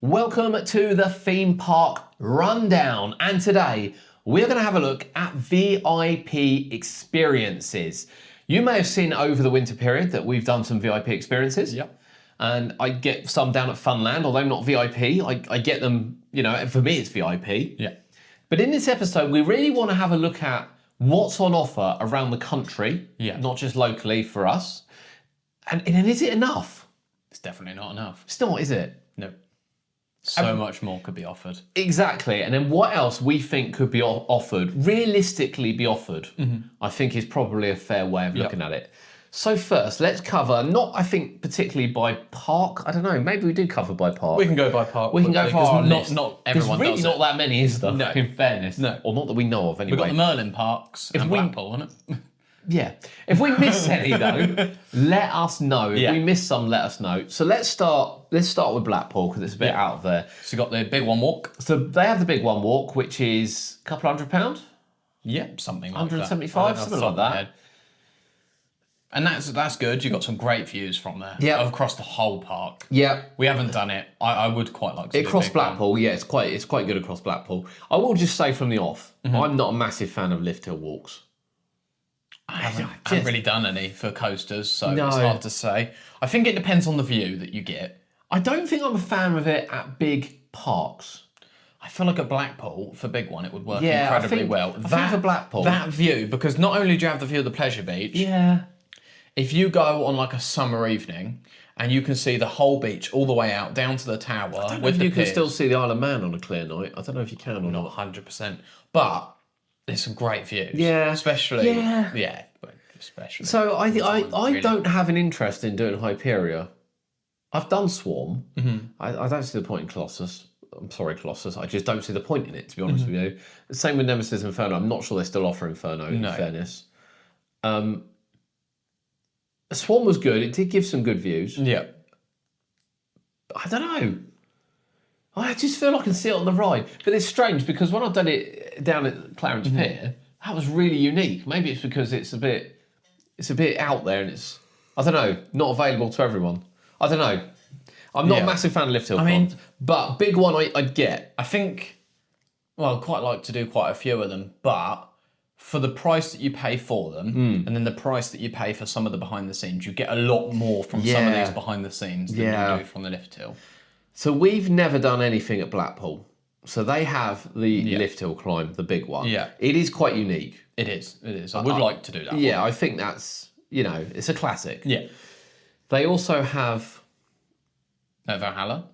Welcome to the Theme Park Rundown, and today we're going to have a look at VIP experiences. You may have seen over the winter period that we've done some VIP experiences. Yep. And I get some down at Funland, although not VIP. I get them, you know, for me it's VIP. Yeah. But in this episode, we really want to have a look at what's on offer around the country, not just locally for us. And is it enough? It's definitely not enough. It's not, is it? No. So much more could be offered. Exactly. And then what else we think could be offered, realistically be offered, I think is probably a fair way of looking at it. So first, let's cover, not I think particularly by park, I don't know, maybe we do cover by park. We can go by park. We can go for our list. Not everyone There's really does not it. that many, is there? No. In fairness. No. Or not that we know of anyway. We've got the Merlin parks and Blackpool, isn't it? Yeah. If we miss any though, let us know. If we miss some, let us know. So let's start with Blackpool because it's a bit out there. So you've got the Big One Walk. So they have the Big One Walk, which is a couple £100. Yep, something like 175, that. something like that. And that's good. You've got some great views from there. Yeah. Across the whole park. Yeah. We haven't done it. I would quite like to do Across Big One. Blackpool, yeah, it's quite good across Blackpool. I will just say from the off, I'm not a massive fan of lift hill walks. I haven't really done any for coasters, so No. it's hard to say. I think it depends on the view that you get. I don't think I'm a fan of it at big parks. I feel like at Blackpool, for Big One, it would work Yeah, incredibly well. I think for Blackpool. That view, because not only do you have the view of the pleasure beach, Yeah. if you go on like a summer evening and you can see the whole beach all the way out down to the tower with the You can piers, still see the Isle of Man on a clear night. I don't know if you can or not not. 100%, but there's some great views. Yeah. Especially, Yeah. especially. So I really. don't have an interest in doing Hyperia. I've done Swarm. I don't see the point in Colossus. I'm sorry, Colossus. I just don't see the point in it, to be honest with you. The same with Nemesis Inferno. I'm not sure they still offer Inferno, in fairness. Swarm was good. It did give some good views. Yeah. I don't know. I just feel I can see it on the ride. But it's strange because when I've done it down at Clarence Pier, that was really unique. Maybe it's because it's a bit out there and it's, I don't know, not available to everyone. I don't know. I'm not a massive fan of lift hill ponds, but Big One I'd get. I think, well, I'd quite like to do quite a few of them, but for the price that you pay for them, and then the price that you pay for some of the behind the scenes, you get a lot more from some of these behind the scenes than you do from the lift hill. So we've never done anything at Blackpool. So they have the lift hill climb, the big one. Yeah. It is quite unique. It is. I would like to do that. Yeah, I think that's, it's a classic. Yeah. They also have Valhalla,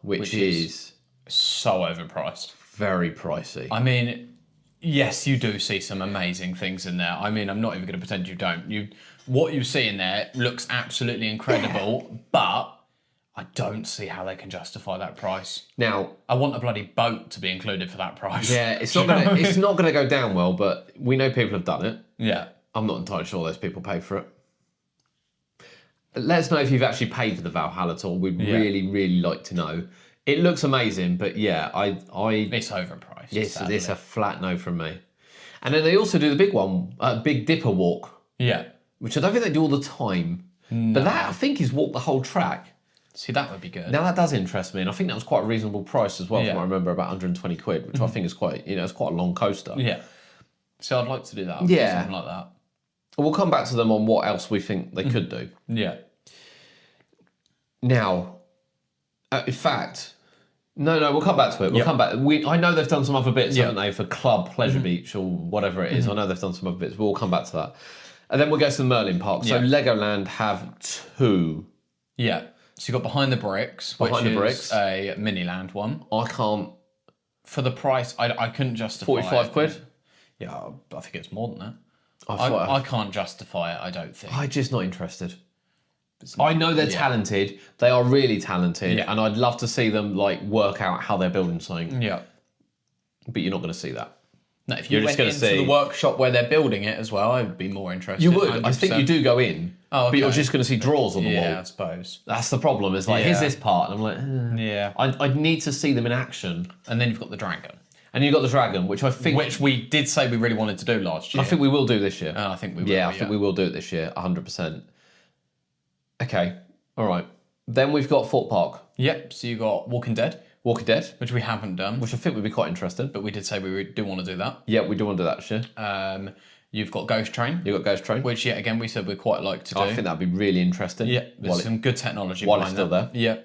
which is so overpriced. very pricey. I mean, yes, you do see some amazing things in there. I mean, I'm not even going to pretend you don't. What you see in there looks absolutely incredible, but I don't see how they can justify that price. Now, I want a bloody boat to be included for that price. yeah, it's not gonna go down well, but we know people have done it. Yeah. I'm not entirely sure those people pay for it. Let us know if you've actually paid for the Valhalla at all. We'd really, really like to know. It looks amazing, but yeah, It's overpriced. it's a flat no from me. And then they also do the big one, Big Dipper walk, Yeah. which I don't think they do all the time. But that I think is walk the whole track. See, that would be good. Now that does interest me, and I think that was quite a reasonable price as well. Yeah. From what I remember, about 120 quid, which I think is quite, it's quite a long coaster. Yeah. So I'd like to do that. I'd Yeah. do something like that. We'll come back to them on what else we think they could do. Yeah. Now, in fact, no, we'll come back to it. We'll come back. I know they've done some other bits, haven't they, for Club Pleasure Beach or whatever it is. I know they've done some other bits, but we'll come back to that. And then we'll go to the Merlin Park. So Legoland have two. Yeah. So you've got Behind the Bricks, Behind the which Bricks. is a Miniland one. I can't. For the price, I couldn't justify 45 it. quid? Yeah, I think it's more than that. I I can't justify it, I don't think. I'm just not interested. I know they're talented. They are really talented. Yeah. And I'd love to see them work out how they're building something. Yeah. But you're not going to see that. No, if you You're just went gonna into see- the workshop where they're building it as well, I would be more interested. You would. I think 100%. you do go in. Oh, But you're okay. just going to see drawers on the Yeah, I wall. suppose. That's the problem. Is here's Yeah. this part. And I'm like, Yeah. I'd need to see them in action. And then you've got the dragon, And you've got the dragon, which I think we did say we really wanted to do last year. I think we will do this year. I think we will. I think we will do it this year, 100%. Okay, all right. Then we've got Fort Park, Yep. So you got Walking Dead, Walking Dead, which we haven't done, which I think would be quite interesting. but we did say we do want to do that. Yeah, we do want to do that this year. You've got Ghost Train, You've got Ghost Train. which yet again we said we'd quite like to do. I think that'd be really interesting. Yeah, there's While some good technology while behind it's still that. there. Yeah.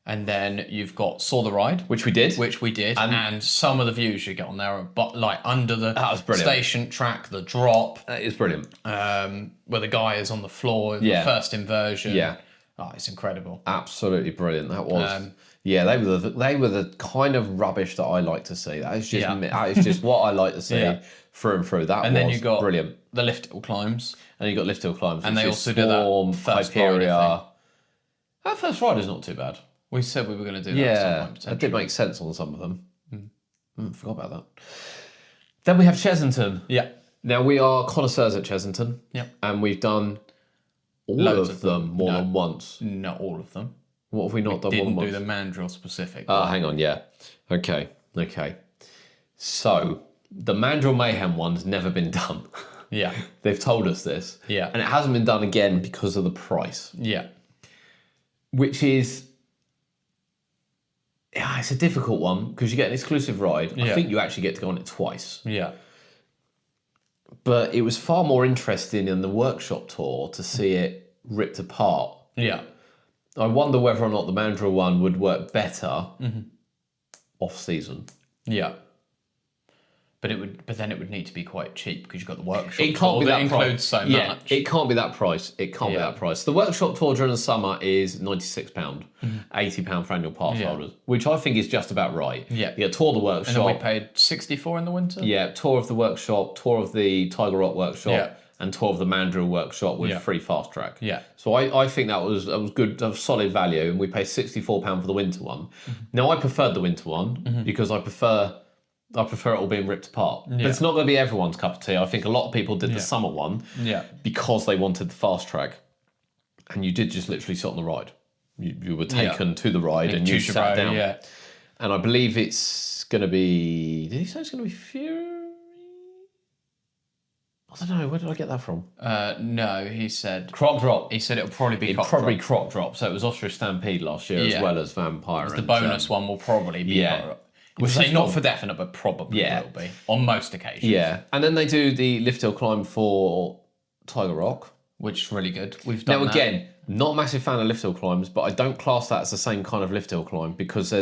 And then you've got Saw the Ride, which we did. which we did, and some of the views you get on there are like under the That was brilliant. station track, the drop, That is brilliant. where the guy is on the floor in Yeah. the first inversion. Yeah. Oh, it's incredible. Absolutely brilliant. That was. They were the kind of rubbish that I like to see. That is just that is just what I like to see Yeah. through and through. That And was then you got brilliant. the lift hill climbs. And you got Lift Hill Climbs, And which they is also do that Swarm, first ride, I Hyperia. That first ride is not too bad. We said we were going to do that at some Yeah, point, that potentially. did make sense on some of them. Forgot about that. Then we have Chesington. Yeah. Now we are connoisseurs at Chesington. Yep. And we've done all Loads of of them more No. than once. Not all of them. What have we not done more Didn't than do once? the mandrill specific. Hang on, yeah. Okay. So, the Mandrill Mayhem one's never been done. Yeah. They've told us this. Yeah. And it hasn't been done again because of the price, Yeah. which is... Yeah, it's a difficult one because you get an exclusive ride. I Yeah. think you actually get to go on it twice. Yeah. But it was far more interesting in the workshop tour to see it ripped apart. Yeah. I wonder whether or not the Mandrill one would work better off season. Yeah. But then it would need to be quite cheap because you've got the workshop. It can't be tour that includes price. so Yeah, much. it can't be that price. It can't be Yeah. that price. The workshop tour during the summer is £96, £80 for annual pass Yeah. holders, which I think is just about right. Yeah. You get tour of the workshop. And then we paid 64 in the winter. Yeah, tour of the workshop, tour of the Tiger Rock workshop, Yeah. and tour of the Mandrill workshop with Yeah. free fast track. Yeah. So I think that was good, that was solid value, and we paid £64 for the winter one. Now I preferred the winter one because I prefer it all being ripped apart. But it's not going to be everyone's cup of tea. I think a lot of people did the summer one Yeah. because they wanted the fast track, and you did just literally sit on the ride. You were taken to the ride and you sat down. Yeah. And I believe it's going to be. Did he say it's going to be Fury? I don't know. Where did I get that from? No, he said Croc Drop. it'll probably be It'd probably Croc Drop. So it was Ostrich Stampede last year as Yeah. well as Vampire. the bonus one will probably be. yeah. We'll say is not cool. for definite, but probably Yeah. will be on most occasions. Yeah. And then they do the Lift Hill Climb for Tiger Rock. Which is really good. We've done Now, that. again, not a massive fan of Lift Hill climbs, but I don't class that as the same kind of Lift Hill climb because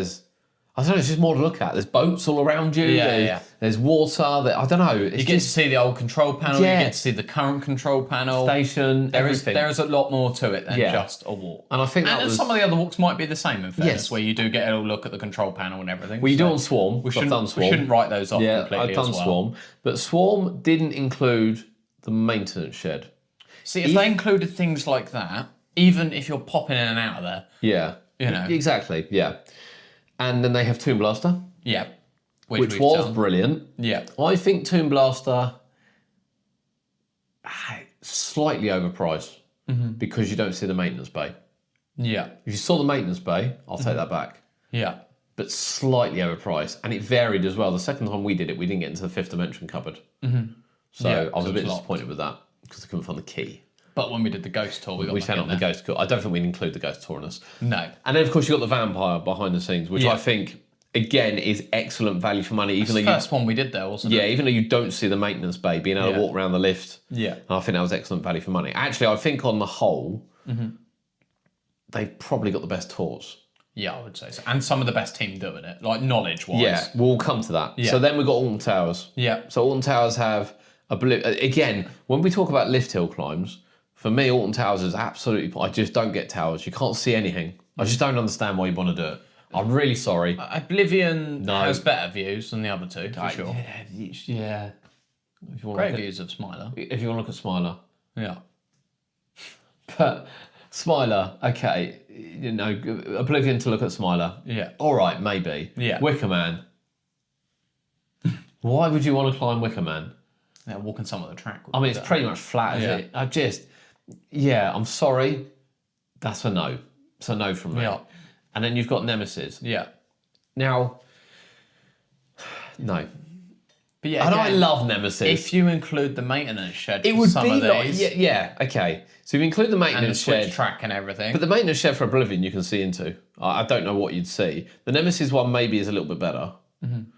I don't know, it's just more to look at. There's boats all around you. Yeah. There's water. I don't know. It's You get to see the old control panel. Yeah. You get to see the current control panel. station, There is everything. a lot more to it than Yeah. just a walk. And I think that And was... some of the other walks might be the same in fairness, Yes. where you do get a look at the control panel and everything. Well, you do so on Swarm. we I've shouldn't, done Swarm. we shouldn't write those off Yeah, completely I've done as well. Swarm. But Swarm didn't include the maintenance shed. See, if they included things like that, even if you're popping in and out of there, Yeah. You know. Exactly, yeah. And then they have Tomb Blaster, yeah. which we've was done. brilliant. Yeah. I think Tomb Blaster slightly overpriced because you don't see the maintenance bay. Yeah. If you saw the maintenance bay, I'll take that back. Yeah. But slightly overpriced, and it varied as well. The second time we did it, we didn't get into the fifth dimension cupboard. So Yeah, I was a it bit was locked. disappointed with that because I couldn't find the key. But when we did the ghost tour, we got We back found in out the there. ghost. I don't think we'd include the ghost tour in us. No. And then, of course, you got the vampire behind the scenes, which Yeah. I think again is excellent value for money. Even The though first one we did there, wasn't yeah, it? even though you don't see the maintenance bay, being able to Yeah. walk around the lift, Yeah. I think that was excellent value for money. Actually, I think on the whole, they've probably got the best tours. Yeah, I would say so. And some of the best team doing it, like knowledge-wise. Yeah, we'll come to that. Yeah. So then we've got Alton Towers. Yeah. So Alton Towers have again, when we talk about lift hill climbs, for me, Alton Towers is absolutely. I just don't get towers. You can't see anything. I just don't understand why you want to do it. I'm really sorry. Oblivion No. has better views than the other two, for sure. Yeah. If you want Great to look views of Smiler. if you want to look at Smiler. Yeah. But Smiler, okay, you know, Oblivion to look at Smiler. Yeah. All right, maybe. Yeah. Wicker Man. Why would you want to climb Wicker Man? Yeah, walking some of the track. I mean, it's pretty much flat, isn't it? I'm sorry. That's a no. It's a no from me. Yeah. And then you've got Nemesis. Yeah. Now, no. But yeah, And I again, love Nemesis. if you include the maintenance shed it for would some be of like, these yeah, okay. So if you include the and the maintenance switch shed, track and everything. but the maintenance shed for Oblivion you can see into. I don't know what you'd see. The Nemesis one maybe is a little bit better. and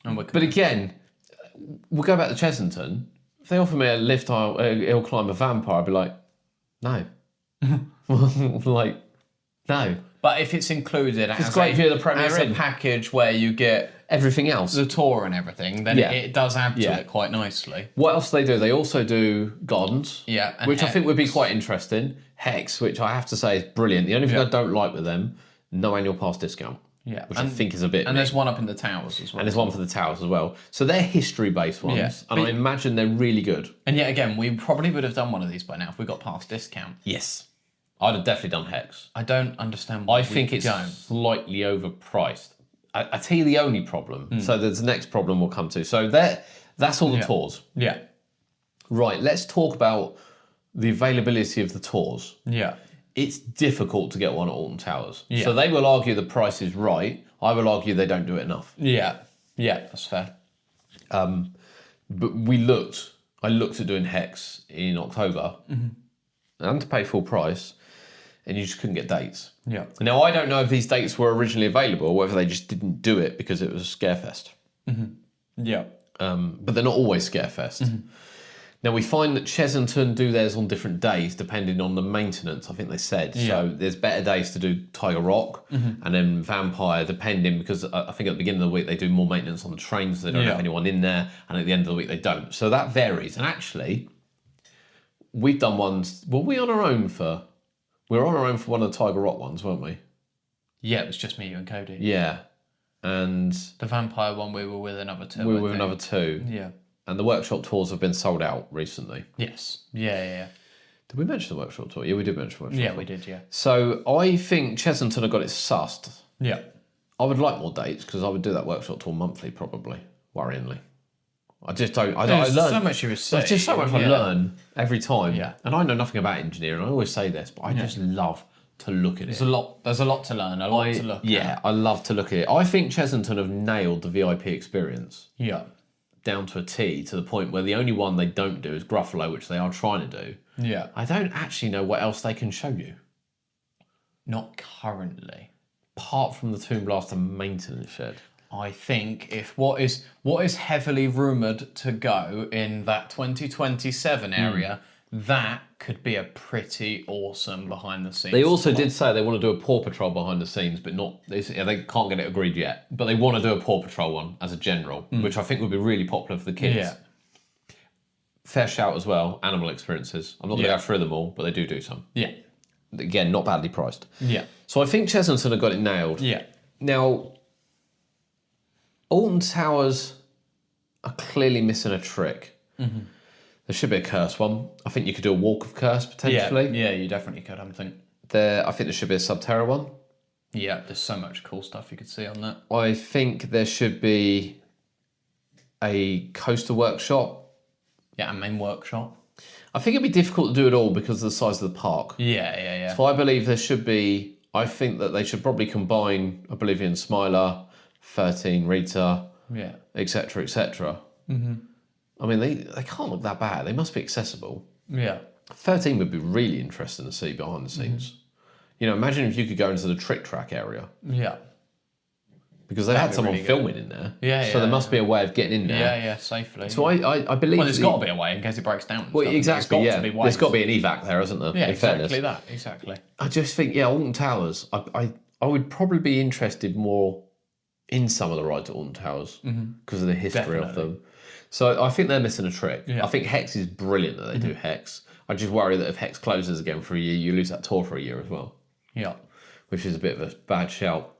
But again, we'll go back to Chessington. If they offer me a lift hill climber vampire, I'd be like, no. Like, no. But if it's included as, great view of the Premier as a Inn. package where you get Everything else. the tour and everything, then Yeah. it does add to Yeah. it quite nicely. What else do they do? They also do gardens. Yeah, and Which I think would be Hex. quite interesting. Hex, which I have to say is brilliant. The only thing Yeah. I don't like with them, no annual pass discount. Yeah, Which I think is a bit. And there's one up in the towers as well. And there's one for the towers as well. So they're history-based ones, Yeah. and I imagine they're really good. And yet again, we probably would have done one of these by now if we got past discount. Yes. I'd have definitely done Hex. I don't understand why I think we it's don't. slightly overpriced. I tell you the only problem. So there's the next problem we'll come to. So that's all the tours. Yeah, Right, let's talk about the availability of the tours. yeah, It's difficult to get one at Alton Towers. Yeah. So they will argue the price is right. I will argue they don't do it enough. yeah, yeah, that's fair. But I looked at doing Hex in October and to pay full price, and you just couldn't get dates. Yeah. Now, I don't know if these dates were originally available or whether they just didn't do it because it was Scarefest. Yeah. But they're not always Scarefest. Now, we find that Chessington do theirs on different days depending on the maintenance, I think they said. So there's better days to do Tiger Rock and then Vampire, depending, because I think at the beginning of the week they do more maintenance on the trains, so they don't have anyone in there, and at the end of the week they don't. So that varies. And actually, we've done ones, were we on our own for... We were on our own for one of the Tiger Rock ones, weren't we? Yeah, it was just me, you and Cody. Yeah. And The vampire one, we were with another two. we were I with think. another two. Yeah. And the workshop tours have been sold out recently. Yes. Yeah. Did we mention the workshop tour? Yeah, we did mention the workshop Yeah, tour. we did. Yeah. So I think Chessington have got it sussed. Yeah. I would like more dates because I would do that workshop tour monthly, probably, worryingly. I just don't. I There's learn so much you would say. There's just so much I learn every time. Yeah. And I know nothing about engineering. I always say this, but I just love to look at it. There's a lot to learn. A lot to look. Yeah, I love to look at it. I think Chessington have nailed the VIP experience Yeah. down to a T, to the point where the only one they don't do is Gruffalo, which they are trying to do. Yeah. I don't actually know what else they can show you, Not currently. apart from the Tomb Blaster maintenance shed. I think if what is heavily rumoured to go in that 2027 area, that could be a pretty awesome behind the scenes. They also did say they want to do a Paw Patrol behind the scenes, but not. They can't get it agreed yet. But they want to do a Paw Patrol one as a general, which I think would be really popular for the kids. Yeah. Fair shout as well. Animal experiences. I'm not going to Yeah. go through them all, but they do some. Yeah. Again, not badly priced. Yeah. So I think Chessington have got it nailed. Yeah. Now, Alton Towers are clearly missing a trick. Mm-hmm. There should be a curse one. I think you could do a Walk of Curse Yeah. potentially. Yeah. You definitely could. I think. I think there should be a Subterra one. Yeah. There's so much cool stuff you could see on that. I think there should be a Coaster Workshop. Yeah. And main workshop. I think it'd be difficult to do it all because of the size of the park. Yeah. So I believe there should be... I think that they should probably combine Oblivion Smiler, 13 Rita, Yeah. etc., etc. Mm-hmm. I mean, they can't look that bad. They must be accessible. Yeah. 13 would be really interesting to see behind the scenes. You know, imagine if you could go into the trick track area, Yeah. because they've That'd had be someone really good. filming in there. Yeah, So yeah, there must be a way of getting in there. Yeah. Safely. So I believe... Well, there's got to be a way in case it breaks down. and Well, stuff. exactly, There's yeah. got to be There's ways. got to be an evac there, isn't there? Yeah, in exactly fairness. that. Exactly. I just think, yeah, Alton Towers, I would probably be interested more in some of the rides at Alton Towers because of the history of Definitely. them. So I think they're missing a trick. Yeah. I think Hex is brilliant that they do Hex. I just worry that if Hex closes again for a year, you lose that tour for a year as well, Yeah. which is a bit of a bad shout.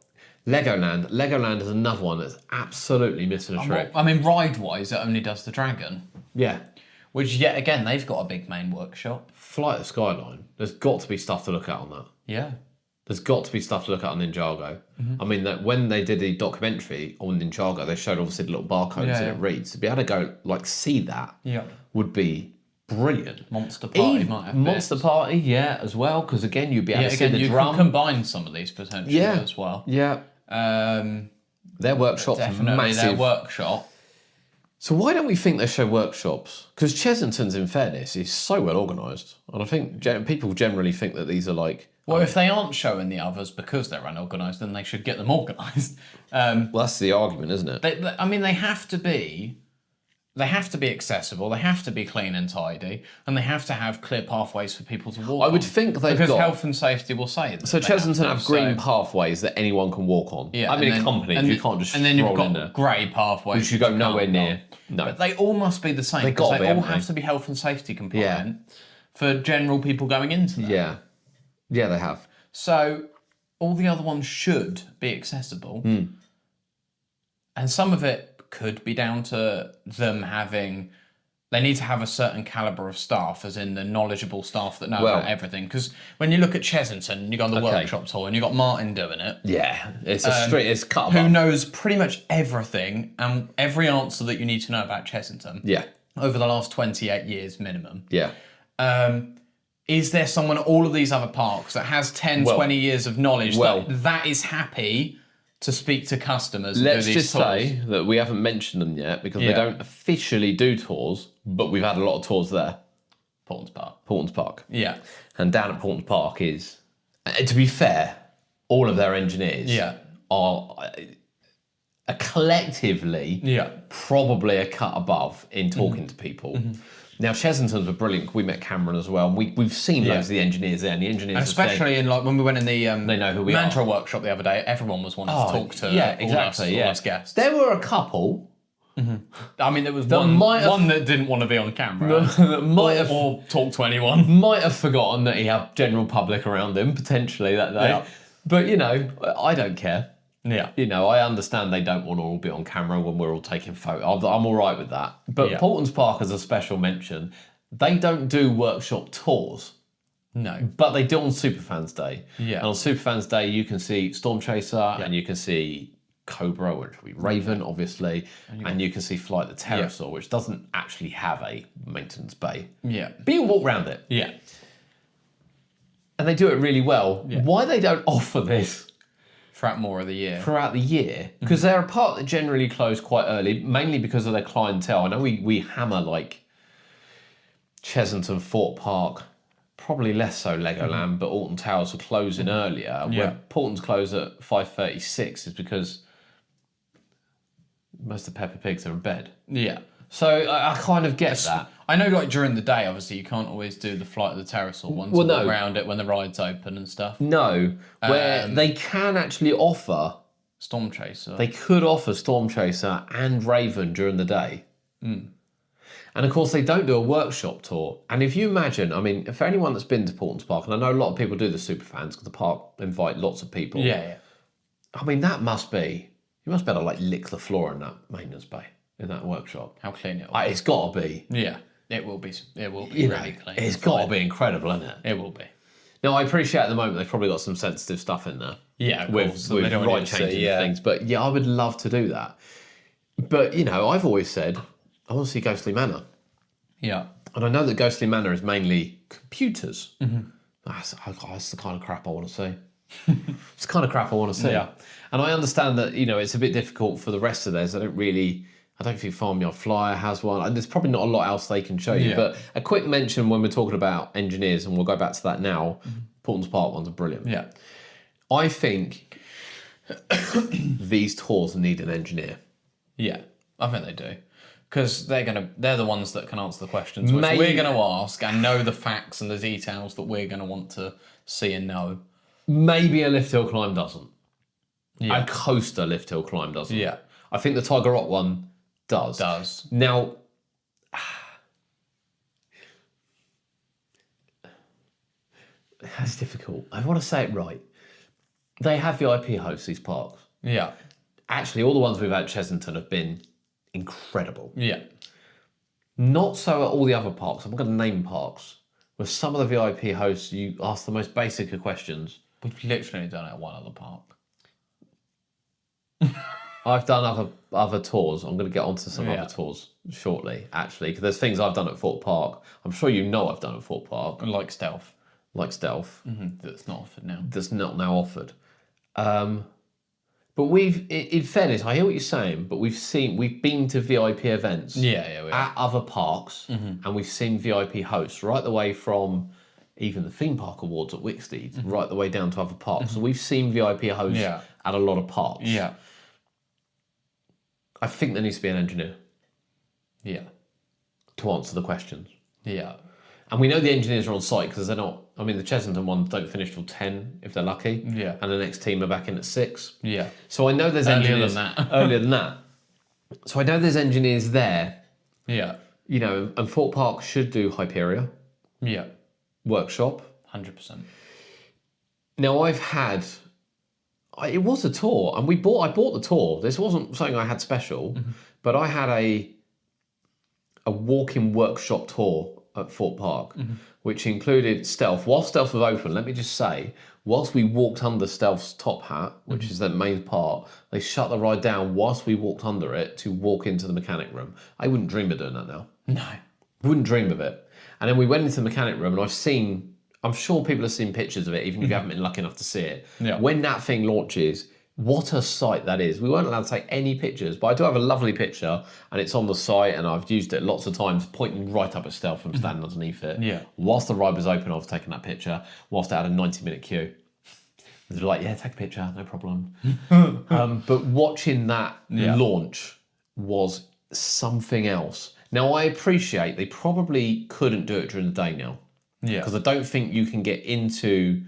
Legoland. Legoland is another one that's absolutely missing a trick. I mean, ride-wise, it only does the Dragon, Yeah. which yet again they've got a big main workshop. Flight of Skyline. There's got to be stuff to look at on that. Yeah. There's got to be stuff to look at on Ninjago. I mean, that when they did the documentary on Ninjago, they showed obviously the little barcodes Yeah, and yeah. it reads. To be able to go, like, see that Yeah. would be brilliant. Monster Party might have Monster bits. Party, yeah, as well, because again, you'd be able Yeah, to see again, the you drum. can combine some of these potentially Yeah. as well. Yeah. Their workshop's Definitely massive. their workshop. So why don't we think they show workshops? Because Chesington's, in fairness, is so well organised. And I think people generally think that these are like... Well, if they aren't showing the others because they're unorganised, then they should get them organised. Well, that's the argument, isn't it? They have to be. They have to be accessible. They have to be clean and tidy, and they have to have clear pathways for people to walk. I would think they've because got... health and safety will say that. So they Chesington to, have green pathways that anyone can walk on. Yeah, I mean, and a company, then- you can't just and then you've stroll in got there. grey pathways Which you go can't nowhere go. near. No. But they all must be the same. They because gotta they be, all haven't have they? to be health and safety compliant for general people going into them. Yeah. Yeah, they have. So all the other ones should be accessible. Hmm. And some of it could be down to them having... They need to have a certain calibre of staff, as in the knowledgeable staff that know Well- about everything. Because when you look at Chesington, you go on the Okay. workshop tour and you got Martin doing it, Yeah. It's a straight... It's cut who above. knows pretty much everything and every answer that you need to know about Chesington Yeah. over the last 28 years minimum. Yeah. Is there someone at all of these other parks that has 10, Well- 20 years of knowledge well- that is happy to speak to customers and Let's do these just tours? say that we haven't mentioned them yet because they Yeah. don't officially do tours, but we've had a lot of tours there. Portons Park. Portons Park. Yeah. And down at Portons Park is, to be fair, all of their engineers Yeah. are collectively Yeah. probably a cut above in talking to people. Now, Chesington's were brilliant. We met Cameron as well, and we've seen Yeah. loads of the engineers there, and the engineers And have said- especially in like when we went in the They know who we Mantra workshop the other day, everyone was wanting to talk to yeah, all exactly, us, yeah. all us guests. There were a couple I mean, there was that one, might have- one that didn't want to be on camera that might have or talk to anyone. might have forgotten that he had general public around him potentially that day. Yeah. But you know, I don't care. Yeah. You know, I understand they don't want to all be on camera when we're all taking photos. I'm all right with that. But Yeah. Portons Park, as a special mention, they don't do workshop tours, No. but they do on Superfans Day. Yeah. And on Superfans Day, you can see Storm Chaser and you can see Cobra, which will be Raven, obviously, and you can see Flight the Pterosaur, which doesn't actually have a maintenance bay. Yeah. But you can walk around it. Yeah. And they do it really well. Why they don't offer this Throughout more of the year. throughout the year? Because they're a part that generally close quite early, mainly because of their clientele. I know we hammer like Chesington, Fort Park, probably less so Legoland, but Alton Towers were closing earlier. Yeah. Where Portons close at 5:36 is because most of the Peppa Pigs are in bed. Yeah. So I kind of get that. I know, like during the day, obviously you can't always do the Flight of the Pterosaur ones. Well, walk no. around it when the ride's open and stuff. No, where they can actually offer, Storm Chaser. they could offer Storm Chaser and Raven during the day. And of course, they don't do a workshop tour. And if you imagine, I mean, for anyone that's been to Portons Park, and I know a lot of people do the Superfans because the park invite lots of people. yeah. I mean, that must be, you must be able to like lick the floor in that maintenance bay, in that workshop. How clean it will It's got to be. Yeah. It will be. It will be You really know, clean. it's got to be incredible, isn't it? It will be. Now, I appreciate at the moment they've probably got some sensitive stuff in there. Yeah, of with, course. So with they don't want right you to see, changing yeah. things. But yeah, I would love to do that. But you know, I've always said I want to see Ghostly Manor, Yeah. and I know that Ghostly Manor is mainly computers. That's the kind of crap I want to see. It's the kind of crap I want to see. Yeah. And I understand that it's a bit difficult for the rest of theirs. I don't think Farmyard Flyer has one. And there's probably not a lot else they can show you. Yeah. But a quick mention when we're talking about engineers, and we'll go back to that now. Portons Park ones are brilliant. Yeah. I think these tours need an engineer. Yeah. I think they do. Because they're the ones that can answer the questions which Maybe- we're going to ask and know the facts and the details that we're going to want to see and know. Maybe a Lift Hill Climb doesn't. Yeah. A coaster Lift Hill Climb doesn't. Yeah. I think the Tiger Rock one does. Does. Now, that's difficult. I want to say it right. They have VIP hosts, these parks. Yeah. Actually, all the ones we've had at Chesington have been incredible. Yeah. Not so at all the other parks. I'm going to name parks where some of the VIP hosts, you ask the most basic of questions. We've literally done it at one other park. I've done other tours. I'm going to get onto some Yeah. other tours shortly, actually, because there's things I've done at Fort Park. I'm sure you know I've done at Fort Park, Like Stealth. like Stealth, That's not offered now. that's not now offered. But But in fairness, I hear what you're saying, but we've been to VIP events Yeah, we are. at other parks, and we've seen VIP hosts right the way from even the theme park awards at Wicksteed, right the way down to other parks. So we've seen VIP hosts Yeah. at a lot of parks. Yeah. I think there needs to be an engineer Yeah. to answer the questions. Yeah. And we know the engineers are on site because they're not. I mean, the Chessington ones don't finish till 10 if they're lucky. Yeah. And the next team are back in at 6. Yeah. So I know there's Earlier engineers than that. earlier than that. So I know there's engineers there. Yeah. You know, and Thorpe Park should do Hyperia Yeah. workshop. 100%. Now it was a tour, and I bought the tour. This wasn't something I had special, but I had a walk-in workshop tour at Thorpe Park, which included Stealth. While Stealth was open, let me just say, whilst we walked under Stealth's top hat, which is the main part, they shut the ride down whilst we walked under it to walk into the mechanic room. I wouldn't dream of doing that now. No. Wouldn't dream of it. And then we went into the mechanic room, and I'm sure people have seen pictures of it, even if you haven't been lucky enough to see it. Yeah. When that thing launches, what a sight that is. We weren't allowed to take any pictures, but I do have a lovely picture, and it's on the site, and I've used it lots of times, pointing right up at Stealth from standing underneath it. Yeah. Whilst the ride was open, I was taking that picture, whilst I had a 90-minute queue. They were like, yeah, take a picture, no problem. But watching that launch was something else. Now, I appreciate they probably couldn't do it during the day now. Yeah. Because I don't think you can get into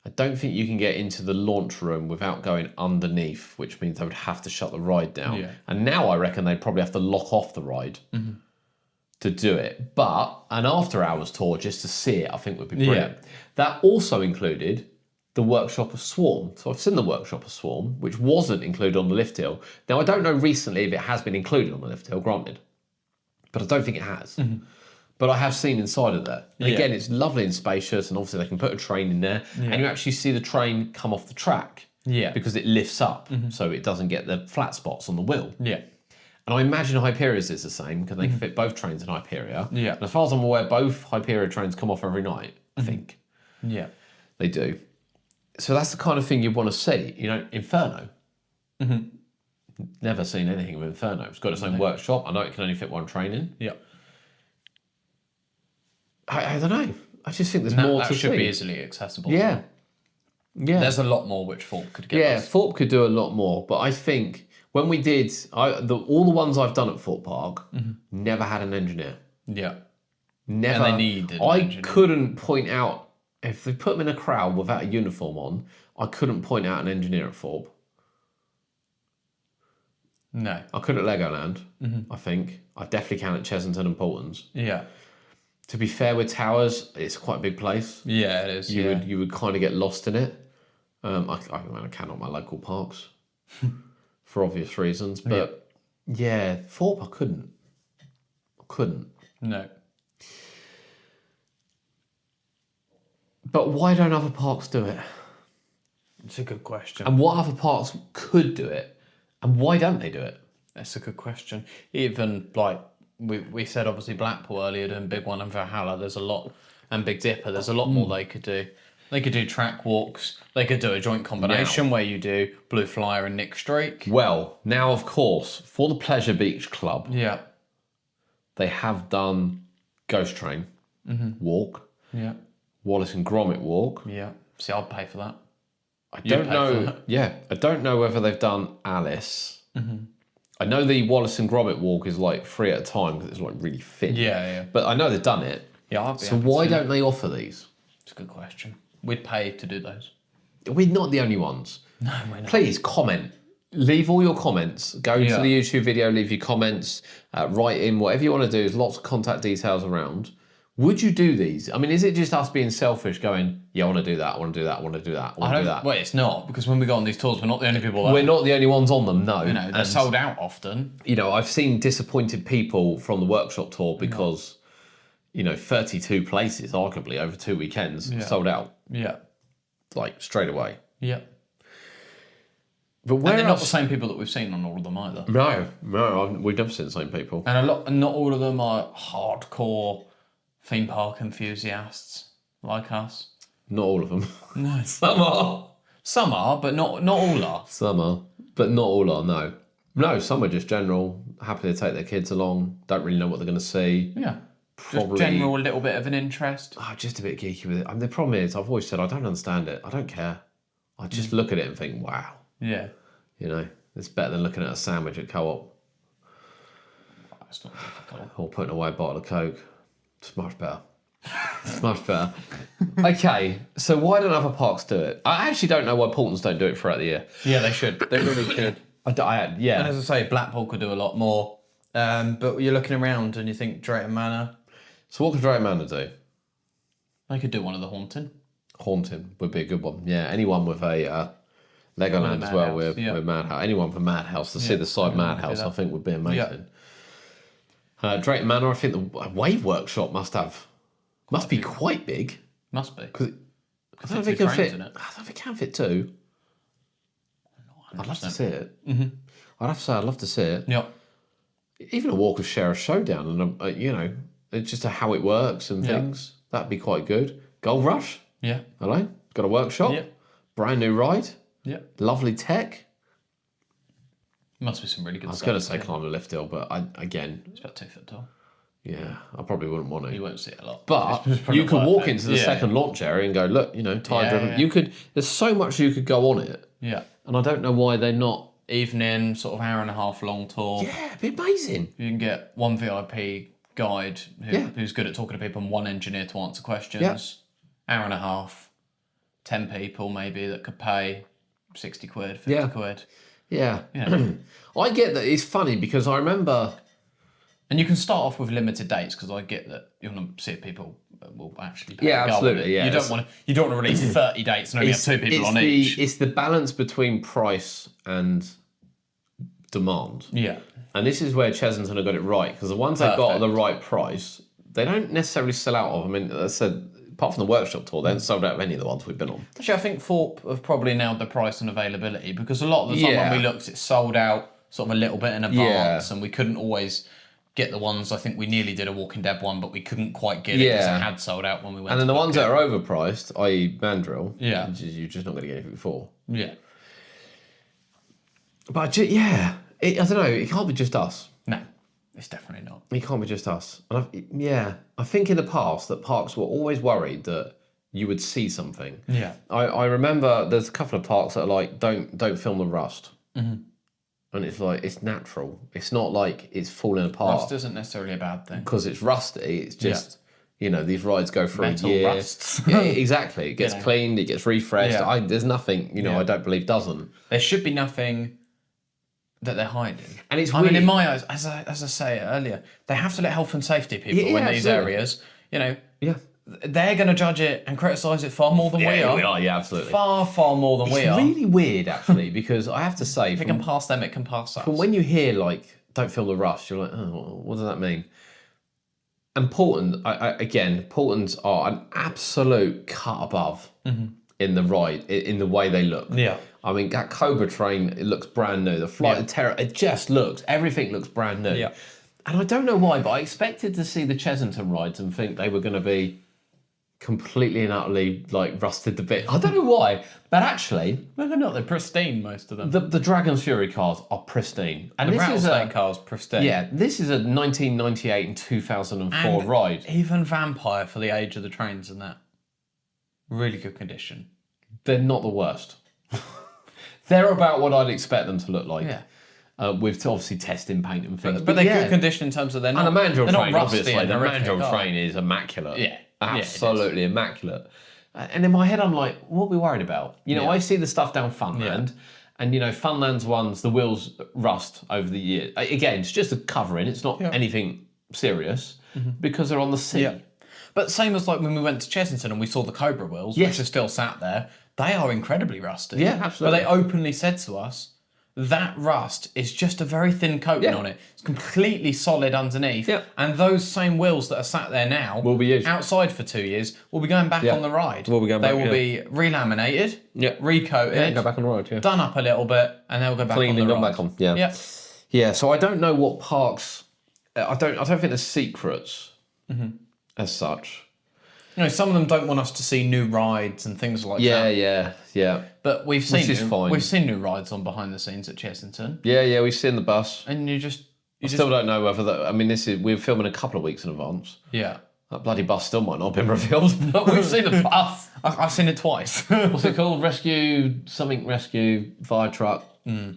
the launch room without going underneath, which means they would have to shut the ride down. Yeah. And now I reckon they'd probably have to lock off the ride to do it. But an after-hours tour just to see it, I think would be brilliant. Yeah. That also included the workshop of Swarm. So I've seen the workshop of Swarm, which wasn't included on the lift hill. Now, I don't know recently if it has been included on the lift hill, granted. But I don't think it has. But I have seen inside of that. And again, it's lovely and spacious, and obviously they can put a train in there, and you actually see the train come off the track. Yeah. Because it lifts up, so it doesn't get the flat spots on the wheel. Yeah. And I imagine Hyperia's is the same, because they can fit both trains in Hyperia. Yeah. And as far as I'm aware, both Hyperia trains come off every night, I think. Yeah. They do. So that's the kind of thing you want to see. You know, Inferno. Never seen anything of Inferno. It's got its own workshop. I know it can only fit one train in. Yeah. I don't know. I just think there's more That to should see. be easily accessible. Yeah. Yeah. There's a lot more which Thorpe could give Yeah, us. Thorpe could do a lot more. But I think when we did, all the ones I've done at Thorpe Park never had an engineer. Yeah. Never. And they needed an I engineer. couldn't point out, if they put them in a crowd without a uniform on, I couldn't point out an engineer at Thorpe. No. I could at Legoland, I think. I definitely can at Chessington and Portons. Yeah. To be fair with Towers, it's quite a big place. Yeah, it is. You would kind of get lost in it. I cannot my local parks for obvious reasons, but yeah, Thorpe I couldn't. No. But why don't other parks do it? It's a good question. And what other parks could do it? And why don't they do it? That's a good question. Even like we said, obviously Blackpool earlier doing Big One and Valhalla. There's a lot, and Big Dipper. There's a lot more they could do. They could do track walks. They could do a joint combination where you do Blue Flyer and Nick Strake. Well, now of course, for the Pleasure Beach Club, Yeah. they have done Ghost Train walk, Yeah. Wallace and Gromit walk. Yeah. See, I'd pay for that. I You'd don't pay for know. that. Yeah, I don't know whether they've done Alice. I know the Wallace and Gromit walk is like 3 at a time because it's like really thin. Yeah. But I know they've done it. Yeah, I'd be So happy why to. don't they offer these? It's a good question. We'd pay to do those. We're not the only ones. No, we're not. Please comment. Leave all your comments. Go to Yeah. the YouTube video, leave your comments, write in, whatever you want to do. There's lots of contact details around. Would you do these? I mean, is it just us being selfish going, yeah, I want to do that, I want to do that, I want to do that, I want to do that? Well, it's not, because when we go on these tours, we're not the only people that, We're not the only ones on them, no. you know, they're And, sold out often. you know, I've seen disappointed people from the workshop tour because, you know, 32 places, arguably, over 2 weekends, sold out, Yeah. like, straight away. Yeah. But where And they're not the else? same people that we've seen on all of them either. No, we've never seen the same people. And not all of them are hardcore theme park enthusiasts like us. Not all of them. No. Some are. Some are, but not all are. Some are, but not all are. No, some are just general, happy to take their kids along. Don't really know what they're going to see. Yeah. Probably Just general, a little bit of an interest. just a bit geeky with it. And the problem is, I've always said I don't understand it. I don't care. I just look at it and think, wow. Yeah. You know, it's better than looking at a sandwich at Co-op It's not difficult. or putting away a bottle of Coke. It's much better. It's much better. Okay, so why don't other parks do it? I actually don't know why Portons don't do it throughout the year. Yeah, they should. They really should. Yeah. And as I say, Blackpool could do a lot more. But you're looking around and you think Drayton Manor, So what could Drayton Manor do? they could do one of the Haunting. Haunting would be a good one. Yeah, anyone with a Legoland as well Madhouse, with Madhouse. Anyone for Madhouse to see the side Madhouse, I think would be amazing. Drayton Manor, I think the Wave Workshop must be quite big. Must be. Because I don't fit think two it can trains fit. in it. I don't think it can fit two. I'd love to see it. Mm-hmm. I'd have to say I'd love to see it. Yeah. Even a Walk of Share Showdown, and you know, it's just how it works and things. That'd be quite good. Gold Rush. Yeah. Hello. Got a workshop. Yeah. Brand new ride. Yeah. Lovely tech. Must be some really good I was stuff. going to say climb a lift hill, but It's about 2 foot tall. yeah, I probably wouldn't want to. You won't see it a lot. But It's probably you could worth walk it. into the second launch area and go, look, you know, tire driven. yeah. You could. There's so much you could go on it, Yeah. and I don't know why they're not. Evening, sort of hour and a half long tour. Yeah, it'd be amazing. You can get one VIP guide who's good at talking to people and one engineer to answer questions. Yeah. Hour and a half. 10 people maybe that could pay 60 quid, 50 quid. Yeah. Yeah. I get that. It's funny because I remember. And you can start off with limited dates because I get that you want to see if people will actually pay Yeah, to go absolutely, with it. yeah. You don't want to release 30 dates and only have 2 people on each. It's the balance between price and demand. Yeah. And this is where Chesington have got it right, because the ones they've got at the Perfect. right price, they don't necessarily sell out of. I mean, as I said, apart from the workshop tour, they haven't sold out of any of the ones we've been on. Actually, I think Thorpe have probably nailed the price and availability because a lot of the time Yeah. when we looked, it sold out sort of a little bit in advance and we couldn't always get the ones. I think we nearly did a Walking Dead one, but we couldn't quite get it because Yeah. it had sold out when we went. And then to the ones book that are overpriced, i.e. Mandrill, Yeah. you're just not going to get anything for. it. Yeah. But I don't know, it can't be just us. No, it's definitely not. It can't be just us. And I think in the past that parks were always worried that you would see something. Yeah. I remember there's a couple of parks that are like, don't film the rust. Mm-hmm. And it's like, it's natural. It's not like it's falling apart. Rust isn't necessarily a bad thing. Because it's rusty. It's just, you know, these rides go for Metal a year. rusts. Yeah, exactly. It gets You know. cleaned, it gets refreshed. Yeah. There's nothing, I don't believe doesn't. There should be nothing that they're hiding. And it's I mean, weird. in my eyes, as I say earlier, they have to let health and safety people Yeah, in these absolutely. areas. You know, Yeah. they're going to judge it and criticise it far more than we are. Yeah, absolutely. Far, far more than we It's are. really weird, actually, because I have to say, If it can pass them, it can pass us. But when you hear like "don't feel the rush," you're like, "Oh, what does that mean?" And Portons are an absolute cut above in the ride, in the way they look. Yeah. I mean, that Cobra train, it looks brand new. The Flight of Terror, everything looks brand new. Yeah. And I don't know why, but I expected to see the Chesington rides and think they were going to be completely and utterly like rusted to bits. I don't know why, but actually, No, they're not. They're pristine, most of them. the Dragon's Fury cars are pristine. And The this is rattlesnake car's pristine. yeah, this is a 1998 and 2004 And ride. even Vampire for the age of the trains and that. Really good condition. They're not the worst. They're about what I'd expect them to look like. Yeah. With obviously testing paint and things. But they're yeah. good condition in terms of they're And not. a Mandrill they're not train, rusty obviously. and The horrific, Mandrill are train is immaculate. Yeah. Absolutely immaculate. And in my head, I'm like, what are we worried about? Yeah. I see the stuff down Funland. And, Funland's ones, the wheels rust over the years. Again, it's just a covering. It's not anything serious because they're on the sea. Yeah. But same as like when we went to Chesington and we saw the Cobra wheels, Yes. which are still sat there, they are incredibly rusty. Yeah, absolutely. But they openly said to us, that rust is just a very thin coating Yeah. on it. It's completely solid underneath. Yeah. And those same wheels that are sat there now Will be used. outside for 2 years will be going back Yeah. on the ride. Will be going they back, will yeah. be relaminated, Yeah. recoated, Yeah, go back on the road, yeah. done up a little bit, and they'll go back Clean on the and ride. gone back on, yeah. Yeah. Yeah, so I don't know what parks. I don't think there's secrets as such. Some of them don't want us to see new rides and things like that. Yeah. But we've seen is fine. we've seen new rides on behind the scenes at Chessington, Yeah, we've seen the bus. and you Still don't know whether that. I mean, we're filming a couple of weeks in advance. yeah. That bloody bus still might not have been revealed, but we've seen the bus. I've seen it twice. What's it called? Rescue fire truck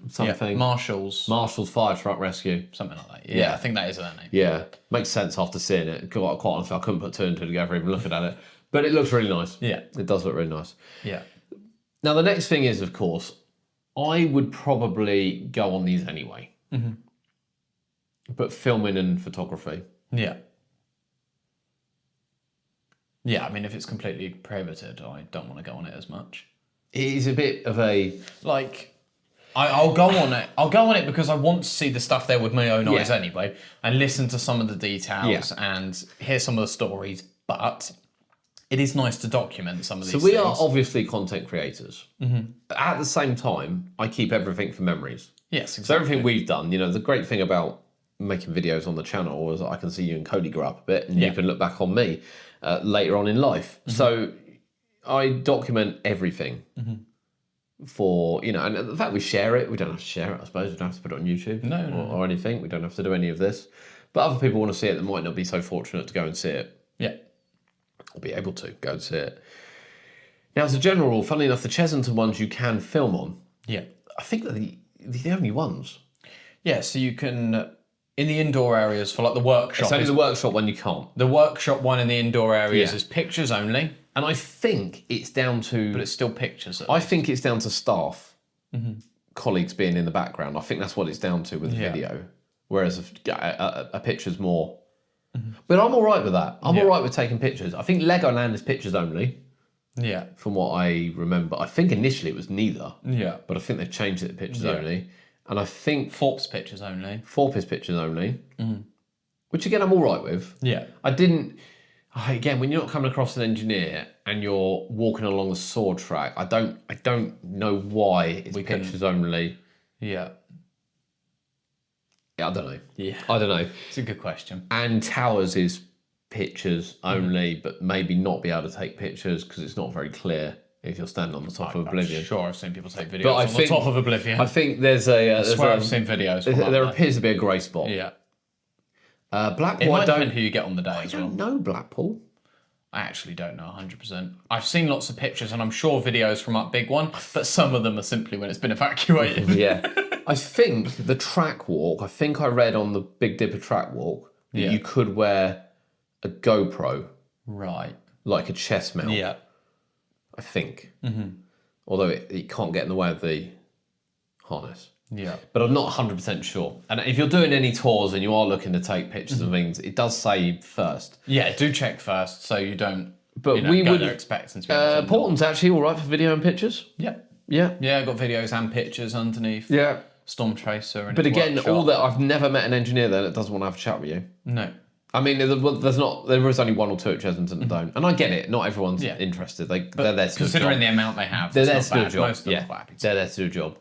something. Yeah, Marshall's fire truck rescue. something like that. Yeah, I think that is their name. Yeah, makes sense after seeing it. Quite honestly, I couldn't put two and two together even looking at it, but it looks really nice. Yeah. It does look really nice. Yeah. Now the next thing is, of course, I would probably go on these anyway, but filming and photography. Yeah. Yeah, I mean, if it's completely prohibited, I don't want to go on it as much. It is a bit of a Like, I'll go on it. I'll go on it because I want to see the stuff there with my own eyes anyway, and listen to some of the details and hear some of the stories. But it is nice to document some of these So things. we are obviously content creators. At the same time, I keep everything for memories. Yes, So exactly. everything we've done, the great thing about making videos on the channel is I can see you and Cody grow up a bit, and you can look back on me later on in life. So I document everything for, and the fact we share it, we don't have to share it, I suppose. We don't have to put it on YouTube or anything. We don't have to do any of this. But other people want to see it that might not be so fortunate to go and see it. Yeah. Or be able to go and see it. Now, as a general rule, funnily enough, the Chessington ones you can film on. Yeah. I think they're the only ones. Yeah, so you can, in the indoor areas for like the workshop. It's only the workshop one you can't. The workshop one in the indoor areas is pictures only, And I think it's down to... but it's still pictures. I think it's down to staff, colleagues being in the background. I think that's what it's down to with the video. Whereas a picture's more... But I'm all right with that. I'm all right with taking pictures. I think Legoland is pictures only, Yeah. from what I remember. I think initially it was neither, Yeah. but I think they've changed it to pictures only. And I think Forbes pictures only. Thorpe is pictures only, which again I'm all right with. Yeah. I didn't... Again, when you're not coming across an engineer and you're walking along the sword track, I don't know why it's pictures only. Yeah. I don't know. Yeah. I don't know. It's a good question. And Towers is pictures only, but maybe not be able to take pictures because it's not very clear if you're standing on the top of Oblivion. Sure, I've seen people take videos But on the top of Oblivion. I think there's a... I swear I've seen videos from there up appears to be a grey spot. there. Yeah. Blackpool, It might I don't... depend who you get on the day I as well. don't know Blackpool. I actually don't know 100%. I've seen lots of pictures and I'm sure videos from up Big One, but some of them are simply when it's been evacuated. Yeah. I think the track walk, I think I read on the Big Dipper track walk that you could wear a GoPro, Right. like a chest mount, Yeah. I think. Although it can't get in the way of the harness. Yeah. But I'm not 100% sure. And if you're doing any tours and you are looking to take pictures of things, it does say first. Yeah, do check first so you don't But we go would... there expecting to be able to... Portland's actually all right for video and pictures. Yeah. Yeah. Yeah, I've got videos and pictures underneath. Yeah. Storm Tracer and But his again, workshop. all that... I've never met an engineer there that doesn't want to have a chat with you. No. I mean, there is only one or two at Chessington that don't. And I get it. Not everyone's interested. They're there to do a Considering job. the amount they have, They're it's there not to do a bad. job. Most of them are quite happy to. They're there to do a job.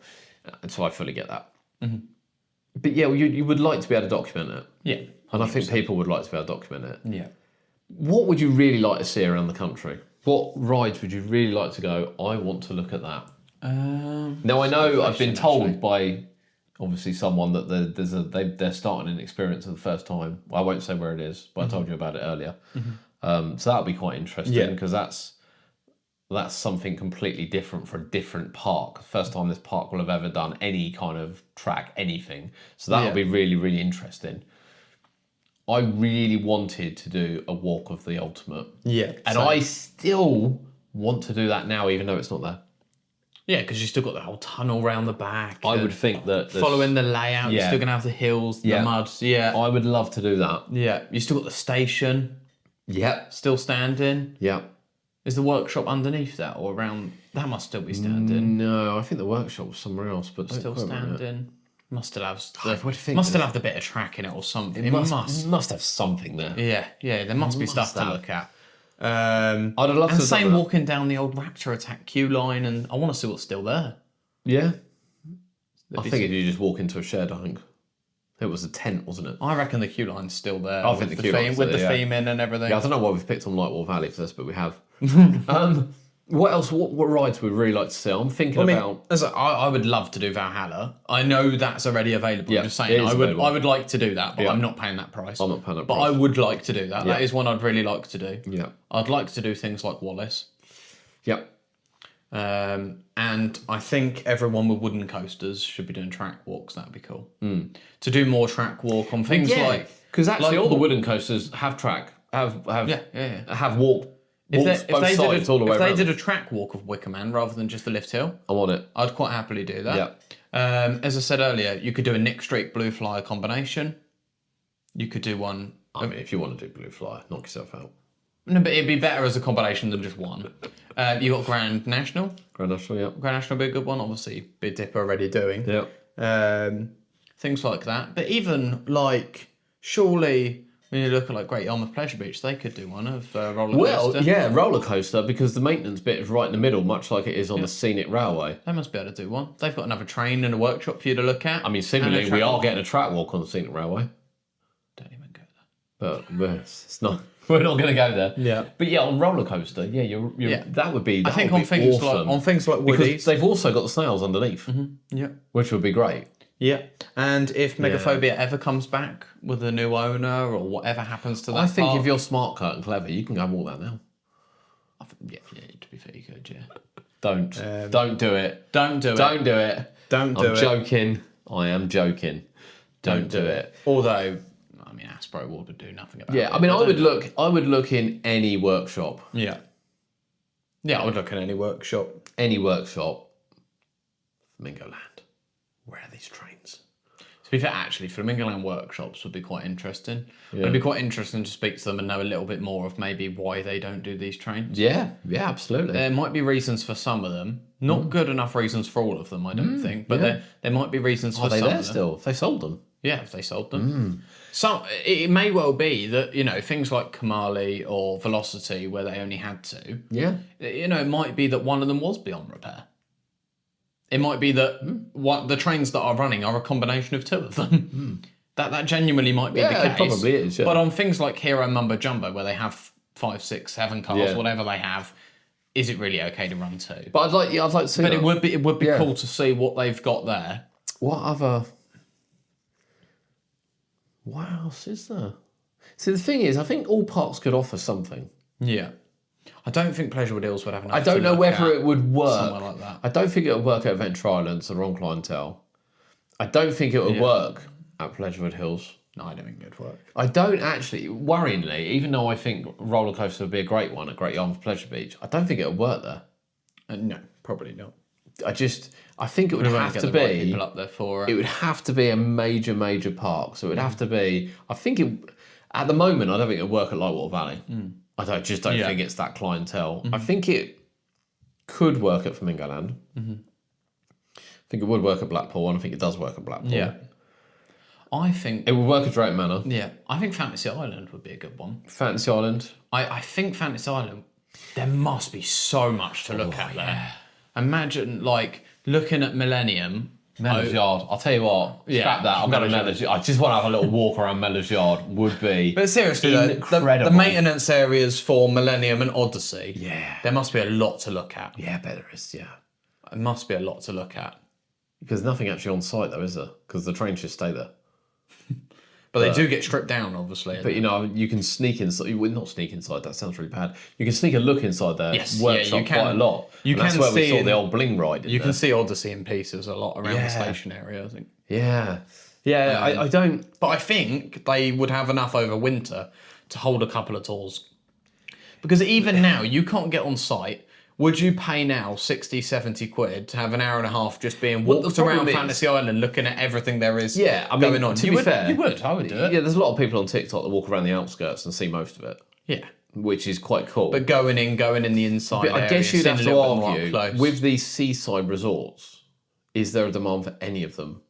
So I fully get that. But yeah, you would like to be able to document it. Yeah. And I think people would like to be able to document it. Yeah. What would you really like to see around the country? What rides would you really like to go, I want to look at that? Now, I know I've been told by obviously someone that they're starting an experience for the first time. Well, I won't say where it is, but I told you about it earlier. So that'll be quite interesting because that's something completely different for a different park. First time this park will have ever done any kind of track, anything. So that'll be really, really interesting. I really wanted to do a walk of the ultimate. Yeah. And I still want to do that now, even though it's not there. Yeah, because you still got the whole tunnel round the back. I would think that... Following the layout, you're still going to have the hills, the mud. Yeah. I would love to do that. Yeah. You still got the station Yep. still standing. Yep. Is the workshop underneath that or around? That must still be standing. No, I think the workshop was somewhere else, but don't Still quote me on it. standing. Must still have I would think must still have the bit of track in it or something. It must. have something there. Yeah, there must be stuff to have. look at. I'd have loved And to same have walking down the old Raptor Attack queue line, and I want to see what's still there. Yeah. I think if you just walk into a shed, I think. It was a tent, wasn't it? I reckon the queue line's still there. I think the queue line's with the there, yeah. theme in and everything. Yeah, I don't know why we've picked on Lightwall Valley for this, but we have. What else? What rides would we really like to see? I'm thinking about. I would love to do Valhalla. I know that's already available. Yeah, I'm just saying, it is I would like to do that, but Yeah. I'm not paying that price. I'm not paying that But price. I would like to do that. Yeah. That is one I'd really like to do. Yeah. I'd like to do things like Wallace. Yep. And I think everyone with wooden coasters should be doing track walks. That'd be cool. To do more track walk on things like... because actually like- all the wooden coasters have track, have Yeah. walk. Walks both sides all the way if they around. did a track walk of Wicker Man rather than just the lift hill, I'm on it. I'd quite happily do that. As I said earlier, you could do a Nick Street Blue Flyer combination. You could do one... I mean, if you want to do Blue Flyer, knock yourself out. No, but it'd be better as a combination than just one. You got Grand National. Grand National, yeah. Grand National would be a good one. Obviously, Big Dipper already doing. Yeah. Things like that. But even like, surely when you look at like Great Yarmouth Pleasure Beach, they could do one of roller Well, coaster. yeah, roller coaster, because the maintenance bit is right in the middle, much like it is on the scenic railway. They must be able to do one. They've got another train and a workshop for you to look at. I mean, similarly, we are getting a track walk on the scenic railway, Don't even go there. but it's not. We're not going to go there. Yeah. But yeah, on roller coaster, yeah, that would be. I think would on be things awesome. like because Woodies. they've also got the snails underneath, Yeah. which would be great. Yeah. And if Megaphobia ever comes back with a new owner or whatever happens to that, I think park, if you're smart, cut, and clever, you can go and walk that now. yeah, to be fair, you could, yeah. Don't do it. Don't do it. Don't do it. Don't do I'm it. joking. I am joking. Don't do it. Although, I mean, Aspro would do nothing about it. Yeah, I mean, I would look in any workshop. Yeah. Yeah, I would look at any workshop. Any workshop. Flamingo Land. Where are these trains? To be fair, actually, Flamingo Land workshops would be quite interesting. It'd be quite interesting to speak to them and know a little bit more of maybe why they don't do these trains. Yeah, absolutely. There might be reasons for some of them. Not good enough reasons for all of them, I don't think. But there might be reasons for Are they some there of them. still? If they sold them. Yeah, if they sold them. It may well be that, things like Kamali or Velocity, where they only had two, Yeah. it might be that one of them was beyond repair. It might be that the trains that are running are a combination of two of them. That genuinely might be the Yeah, case. it probably is, yeah. But on things like Hero Mumbo Jumbo, where they have 5, 6, 7 cars, Yeah. whatever they have, is it really okay to run two? But I'd like to see But that. it would be Yeah. cool to see what they've got there. What else is there? See, the thing is, I think all parks could offer something. Yeah. I don't think Pleasurewood Hills would have enough. I don't know whether it would work. somewhere like that. I don't think it would work at Adventure Island, it's the wrong clientele. I don't think it would work at Pleasurewood Hills. No, I don't think it'd work. I don't actually, worryingly, even though I think roller coaster would be a great one at Great Yarmouth Pleasure Beach, I don't think it would work there. No, probably not. I think it would We'll have get to the right be. people up there for it. It would have to be a major park. So it would have to be. I think it. At the moment, I don't think it would work at Lightwater Valley. I just don't think it's that clientele. I think it could work at Flamingo Land. I think it would work at Blackpool, and I think it does work at Blackpool. Yeah. I think. It would work at Drake Manor. Yeah, I think Fantasy Island would be a good one. Fantasy Island. I think Fantasy Island, there must be so much to look at there. Imagine, looking at Millennium. Mellors Yard. I'll tell you what. Scrap that. I'm going to Mellors Yard. I just want to have a little walk around Mellors Yard. Would be. But seriously, though, incredible. the maintenance areas for Millennium and Odyssey. Yeah. There must be a lot to look at. Yeah, better is. Yeah. There must be a lot to look at. Because nothing actually on site though, is there? Because the trains just stay there. But they do get stripped down, obviously. But you can sneak inside. You would not sneak inside. That sounds really bad. You can sneak a look inside their Yes, workshop you can. quite a lot. You And that's can where we see saw in- the old bling ride. You can see Odyssey in pieces a lot around the station area, I think. Yeah. I don't. But I think they would have enough over winter to hold a couple of tours. Because even now, you can't get on site. Would you pay now 60, 70 quid to have an hour and a half just being Well, walked the problem around is- Fantasy Island looking at everything there is Yeah, I mean, going on? to You be would, fair, you would. I would do it. Yeah, there's a lot of people on TikTok that walk around the outskirts and see most of it, Yeah. which is quite cool. But going in the inside But I area, guess you'd seeing have a to little bit more argue up close. with these seaside resorts. Is there a demand for any of them?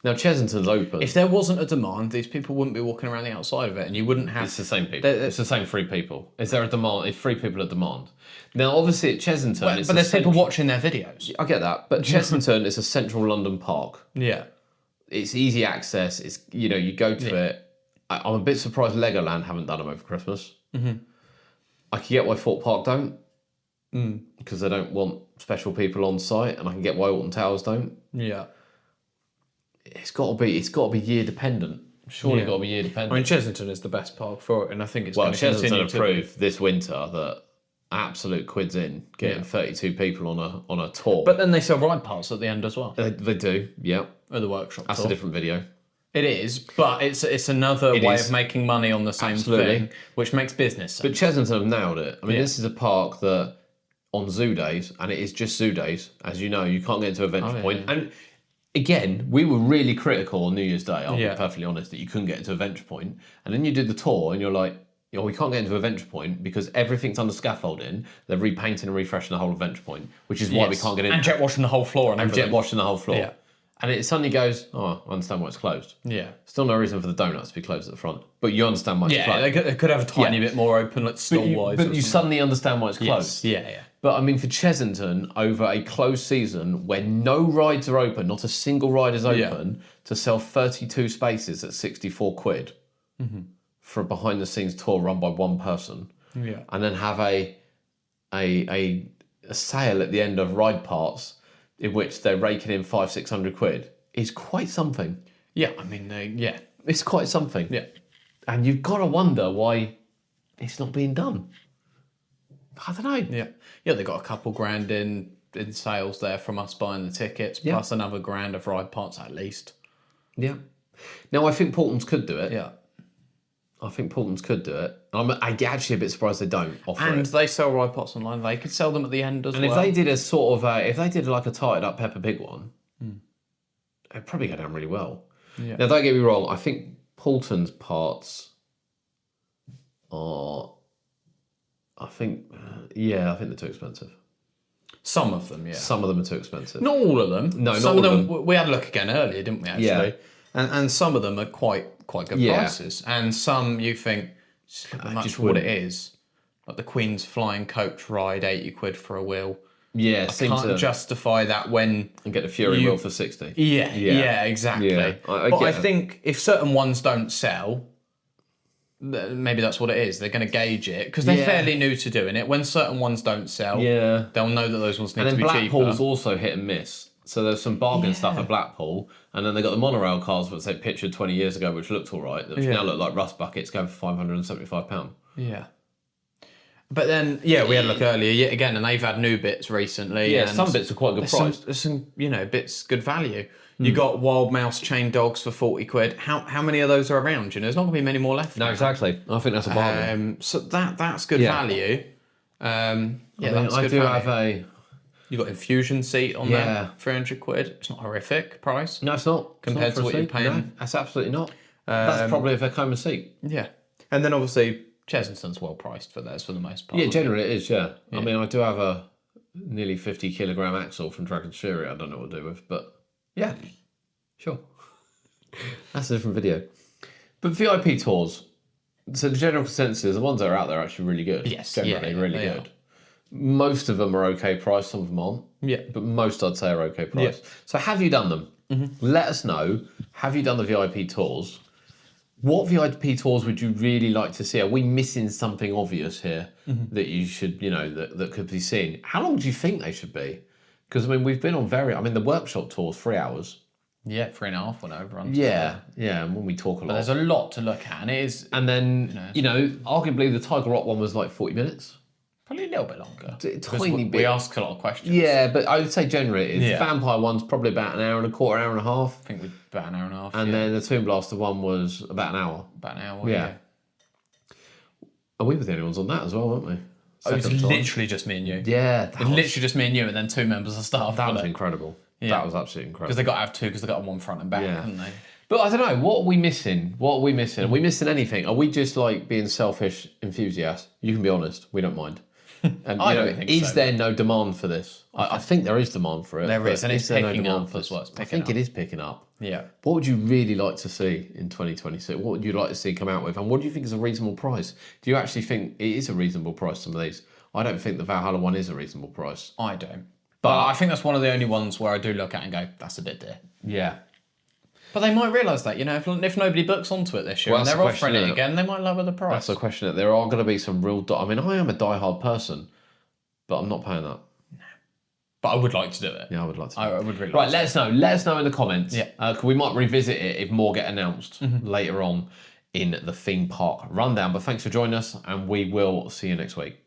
Now Chesington's open. If there wasn't a demand, these people wouldn't be walking around the outside of it, and you wouldn't have. It's the same people. It's the same 3 people. Is there a demand? If 3 people are demand. Now, obviously at Chesington, it's but there's people central- watching their videos. I get that, but Chesington is a central London park. Yeah. It's easy access. It's you go to it. I'm a bit surprised Legoland haven't done them over Christmas. Mm-hmm. I can get why Thorpe Park don't, because they don't want special people on site, and I can get why Alton Towers don't. Yeah. It's got to be year dependent. Surely got to be year dependent. I mean, Chesington is the best park for it, and I think it's Well, going to Chesington continue have to proved this winter that absolute quids in getting 32 people on a tour. But then they sell ride parts at the end as well. They do, yeah. At the workshop That's tour. a different video. It is, but it's another way is. of making money on the same Absolutely. thing, which makes business sense. But Chesington have nailed it. I mean, this is a park that on zoo days, and it is just zoo days, as you know, you can't get into Adventure Point. And again, we were really critical on New Year's Day, I'll be perfectly honest, that you couldn't get into Adventure Point. And then you did the tour and you're like, we can't get into Adventure Point because everything's under scaffolding. They're repainting and refreshing the whole Adventure Point, which is why we can't get in. And jet washing the whole floor and And jet everything. washing the whole floor. Yeah. And it suddenly goes, I understand why it's closed. Yeah. Still no reason for the donuts to be closed at the front, but you understand why it's Yeah, closed. they could have a tiny bit more open, like stall-wise. But you suddenly understand why it's closed. Yeah. But I mean, for Chesington, over a closed season where no rides are open, not a single ride is open, to sell 32 spaces at 64 quid for a behind the scenes tour run by one person, and then have a sale at the end of ride parts in which they're raking in 500-600 quid is quite something. Yeah, I mean, It's quite something. Yeah. And you've got to wonder why it's not being done. I don't know. Yeah, they got a couple grand in sales there from us buying the tickets, plus another grand of ride parts at least. Yeah. Now, I think Portland's could do it. Yeah. I think Portland's could do it. I'm actually a bit surprised they don't offer And it. they sell ride parts online. They could sell them at the end as well. And if they did a sort of, if they did like a tighted up Peppa Pig one, it'd probably go down really well. Yeah. Now, don't get me wrong. I think Portland's parts are, I think they're too expensive. Some of them, yeah. Some of them are too expensive. Not all of them. No, not some all of of them. We had a look again earlier, didn't we? Actually, Yeah. and some of them are quite good prices, and some you think just look how much just for what it wouldn't. is. Like the Queen's Flying Coach ride, 80 quid for a wheel. Yeah, seem Can't to justify that when. and get the Fury wheel for 60. Yeah, exactly. Yeah, I but get I it. think if certain ones don't sell, maybe that's what it is. They're going to gauge it because they're Yeah. fairly new to doing it. When certain ones don't sell, Yeah. they'll know that those ones need And to then be Blackpool's cheaper. also hit and miss. So there's some bargain stuff at Blackpool, and then they got the monorail cars that they pictured 20 years ago, which looked all right, which now look like rust buckets going for £575. Yeah. But then, we had a look earlier yet again, and they've had new bits recently. Yeah, and some bits are quite good there's price. some bits good value. You got Wild Mouse chain dogs for 40 quid. How many of those are around? There's not going to be many more left. No, exactly. I think that's a bargain. So that's good Yeah. value. That's I good do value. have a... You got infusion seat on Yeah. there, 300 quid. It's not a horrific price. No, it's not. Compared It's not to what for a you're seat. paying. No, that's absolutely not. That's probably a Vekoma seat. Yeah. And then obviously Chesington's well priced for theirs for the most part. Yeah, generally it is, yeah. I mean, I do have a nearly 50 kilogram axle from Dragon's Fury I don't know what to do with, but yeah, sure. That's a different video. But VIP tours, so the general consensus, the ones that are out there are actually really good. Yes, generally yeah, really they good. Most of them are okay price, some of them aren't. Yeah. But most I'd say are okay price. So have you done them? Let us know. Have you done the VIP tours? What VIP tours would you really like to see? Are we missing something obvious here that you should, that could be seen? How long do you think they should be? Because, I mean, we've been on the workshop tour's 3 hours. Yeah, 3.5 when overrun. Yeah, and when we talk a lot. There's a lot to look at, and it is And then, arguably the Tiger Rock one was like 40 minutes. probably a little bit longer. Tiny bit. We ask a lot of questions. Yeah, but I would say generally it is. Yeah. The Vampire one's probably about an hour and a quarter, hour and a half. I think we're about an hour and a half. And then the Tomb Blaster one was about an hour. about an hour. Yeah. And we were the only ones on that as well, weren't we? It was Second time. literally just me and you. Yeah, It was literally just me and you, and then 2 members of staff. that was incredible. Yeah. That was absolutely incredible. Because they got to have 2 because they got one front and back, Yeah. hadn't they? But I don't know, what are we missing? Are we missing anything? Are we just like being selfish enthusiasts? You can be honest, we don't mind. And, I don't think is so. there no demand for this? I think there is demand for it. There but is, and it's there picking demand up for as this? well, it's I picking think it is picking up. Yeah. What would you really like to see in 2026? What would you like to see come out with? And what do you think is a reasonable price? Do you actually think it is a reasonable price, some of these? I don't think the Valhalla one is a reasonable price. I don't. But I think that's one of the only ones where I do look at and go, that's a bit dear. Yeah. But they might realise that, if nobody books onto it this year Well, and that's they're the offering question, it again, they might lower the price. That's the question. There are going to be some real... I mean, I am a diehard person, but I'm not paying that. But I would like to do it. Yeah, I would like to. I would really Right, like let us know. Let us know in the comments. Yeah. We might revisit it if more get announced later on in the theme park rundown. But thanks for joining us, and we will see you next week.